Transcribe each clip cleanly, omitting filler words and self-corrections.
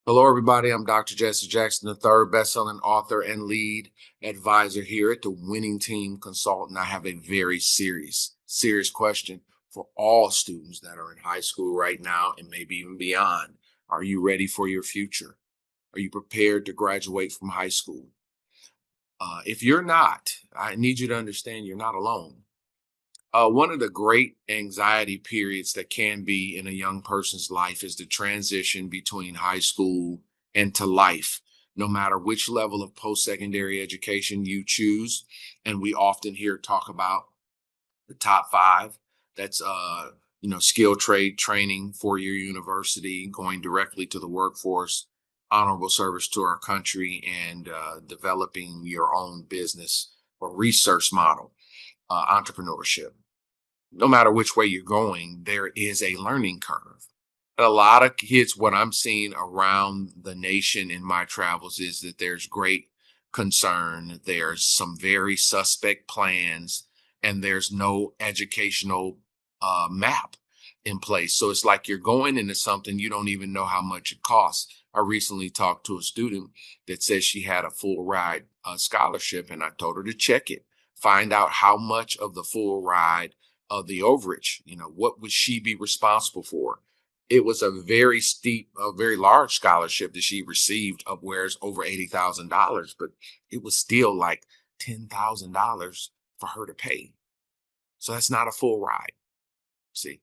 Hello, everybody. I'm Dr. Jesse Jackson, the third best-selling author and lead advisor here at the Winning Team Consultant. I have a very serious question for all students that are in high school right now and maybe even beyond. Are you ready for your future? Are you prepared to graduate from high school? If you're not, I need you to understand you're not alone. One of the great anxiety periods that can be in a young person's life is the transition between high school and to life, no matter which level of post-secondary education you choose. And we often hear talk about the top five. That's skill trade training, four-year university, going directly to the workforce, honorable service to our country, and developing your own business or research model, entrepreneurship. No matter which way you're going, there is a learning curve. A lot of kids, what I'm seeing around the nation in my travels is that there's great concern. There's some very suspect plans, and there's no educational map in place. So it's like you're going into something you don't even know how much it costs. I recently talked to a student that says she had a full ride scholarship, and I told her to check it, find out how much of the full ride of the overage, what would she be responsible for? It was a very steep, a very large scholarship that she received, of where it's over $80,000, but it was still like $10,000 for her to pay. So that's not a full ride. See,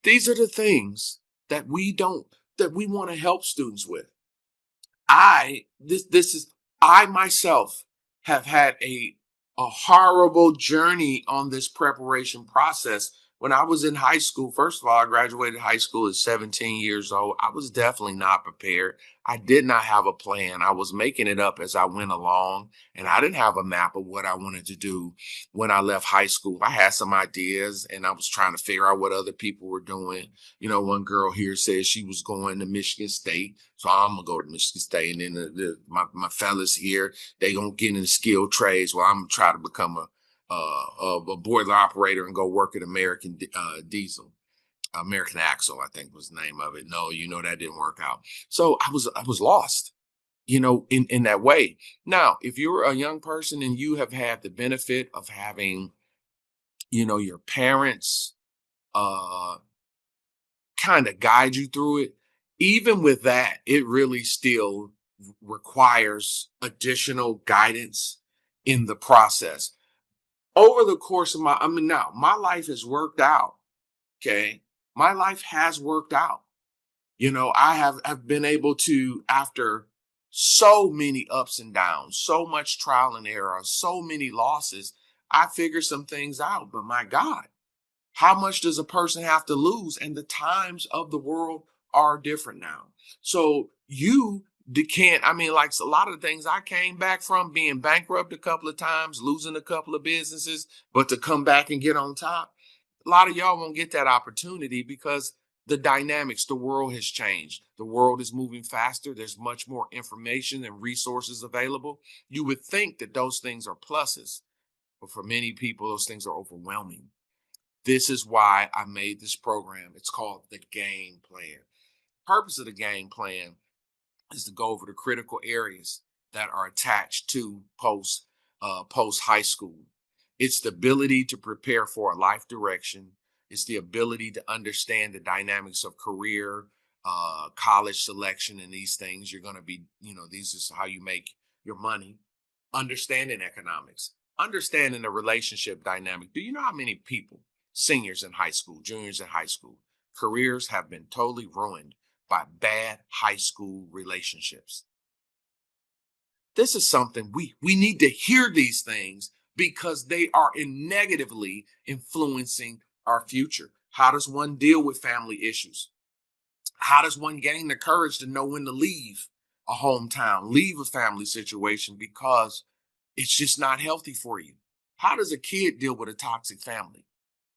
these are the things that we want to help students with. I myself have had a horrible journey on this preparation process. When I was in high school, first of all, I graduated high school at 17 years old. I was definitely not prepared. I did not have a plan. I was making it up as I went along, and I didn't have a map of what I wanted to do when I left high school. I had some ideas, and I was trying to figure out what other people were doing. One girl here says she was going to Michigan State, so I'm gonna go to Michigan State. And then my fellas here, they gonna get in skilled trades. Well, I'm gonna try to become a boiler operator and go work at Diesel, American Axle, I think was the name of it. No, that didn't work out. So I was lost, in that way. Now, if you're a young person and you have had the benefit of having, your parents uh kind of guide you through it, even with that, it really still requires additional guidance in the process. Over the course of now, my life has worked out. Okay. My life has worked out. I have been able to, after so many ups and downs, so much trial and error, so many losses, I figured some things out. But my God, how much does a person have to lose? And the times of the world are different now. So can't, like a lot of the things I came back from, being bankrupt a couple of times, losing a couple of businesses, but to come back and get on top, a lot of y'all won't get that opportunity because the dynamics, the world has changed. The world is moving faster. There's much more information and resources available. You would think that those things are pluses, but for many people, those things are overwhelming. This is why I made this program. It's called the Game Plan. Purpose of the Game Plan is to go over the critical areas that are attached to post high school. It's the ability to prepare for a life direction. It's the ability to understand the dynamics of career, college selection, and these things. You're going to be, these is how you make your money. Understanding economics, understanding the relationship dynamic. Do you know how many people, seniors in high school, juniors in high school, careers have been totally ruined by bad high school relationships? This is something we need to hear these things because they are negatively influencing our future. How does one deal with family issues? How does one gain the courage to know when to leave a hometown, leave a family situation because it's just not healthy for you? How does a kid deal with a toxic family?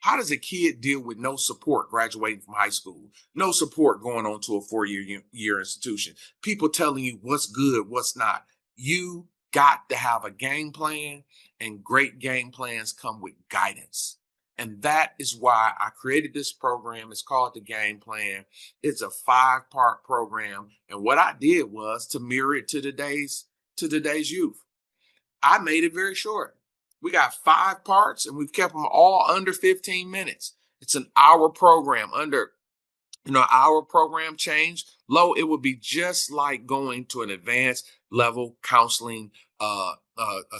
How does a kid deal with no support graduating from high school, no support going on to a four-year institution, people telling you what's good, what's not? You got to have a game plan, and great game plans come with guidance. And that is why I created this program. It's called the Game Plan. It's a 5-part program. And what I did was to mirror it to today's youth. I made it very short. We got 5 parts and we've kept them all under 15 minutes. It's an hour program. Under our program change low, it would be just like going to an advanced level counseling a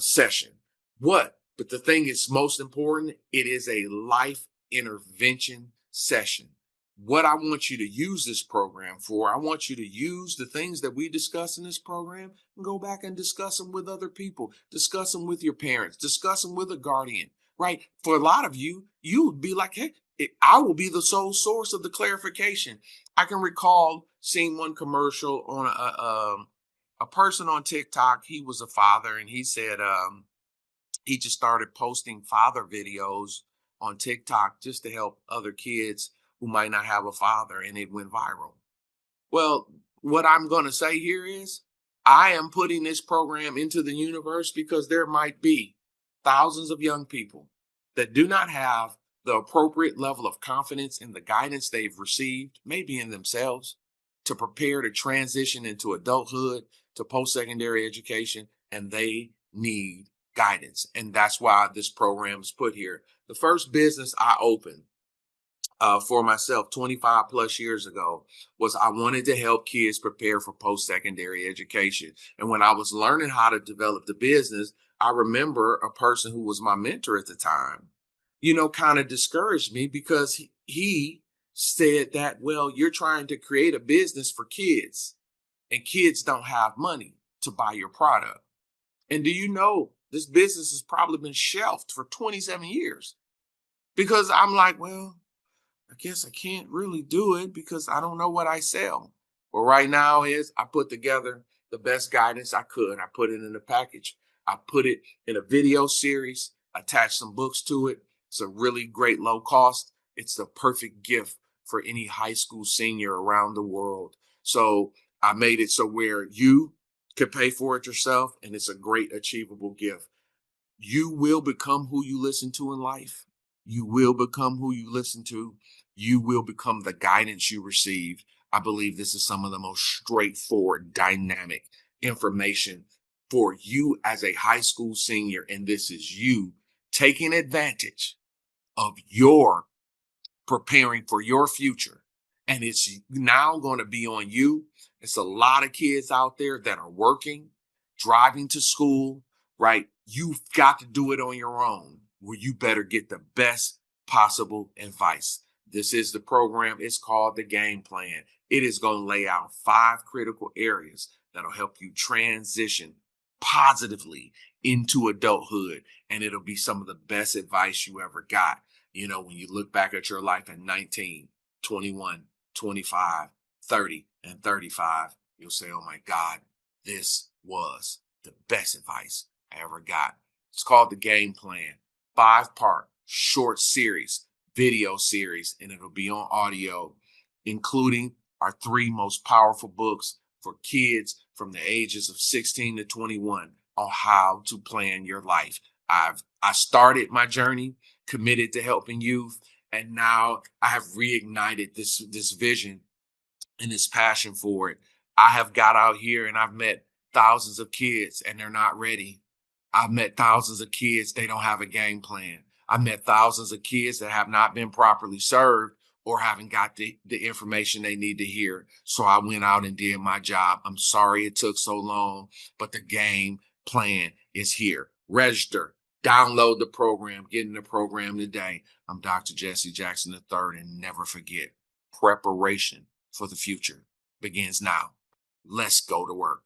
session. What? But the thing is most important, it is a life intervention session. What I want you to use this program for, I want you to use the things that we discuss in this program and go back and discuss them with other people, discuss them with your parents, discuss them with a guardian, right? For a lot of you, you would be like, hey, I will be the sole source of the clarification. I can recall seeing one commercial on a person on TikTok. He was a father, and he said he just started posting father videos on TikTok just to help other kids who might not have a father, and it went viral. Well, what I'm going to say here is I am putting this program into the universe because there might be thousands of young people that do not have the appropriate level of confidence in the guidance they've received, maybe in themselves, to prepare to transition into adulthood, to post-secondary education, and they need guidance. And that's why this program is put here. The first business I opened for myself 25 plus years ago was I wanted to help kids prepare for post-secondary education. And when I was learning how to develop the business, I remember a person who was my mentor at the time, kind of discouraged me because he said that, well, you're trying to create a business for kids and kids don't have money to buy your product. And do you know this business has probably been shelved for 27 years because I'm like, well, I guess I can't really do it because I don't know what I sell. Well, right now is I put together the best guidance I could. I put it in a package. I put it in a video series, attached some books to it. It's a really great low cost. It's the perfect gift for any high school senior around the world. So I made it so where you can pay for it yourself, and it's a great achievable gift. You will become who you listen to in life. You will become who you listen to. You will become the guidance you receive. I believe this is some of the most straightforward, dynamic information for you as a high school senior. And this is you taking advantage of your preparing for your future. And it's now going to be on you. It's a lot of kids out there that are working, driving to school, right? You've got to do it on your own, where you better get the best possible advice. This is the program. It's called the Game Plan. It is going to lay out 5 critical areas that'll help you transition positively into adulthood. And it'll be some of the best advice you ever got. When you look back at your life at 19, 21, 25, 30, and 35, you'll say, oh my God, this was the best advice I ever got. It's called the Game Plan. 5-part short series, video series, and it'll be on audio, including our 3 most powerful books for kids from the ages of 16 to 21 on how to plan your life. I started my journey committed to helping youth, and now I have reignited this vision and this passion for it. I have got out here and I've met thousands of kids and they're not ready. I've met thousands of kids, they don't have a game plan. I've met thousands of kids that have not been properly served or haven't got the information they need to hear. So I went out and did my job. I'm sorry it took so long, but the game plan is here. Register, download the program, get in the program today. I'm Dr. Jesse Jackson III, and never forget, preparation for the future begins now. Let's go to work.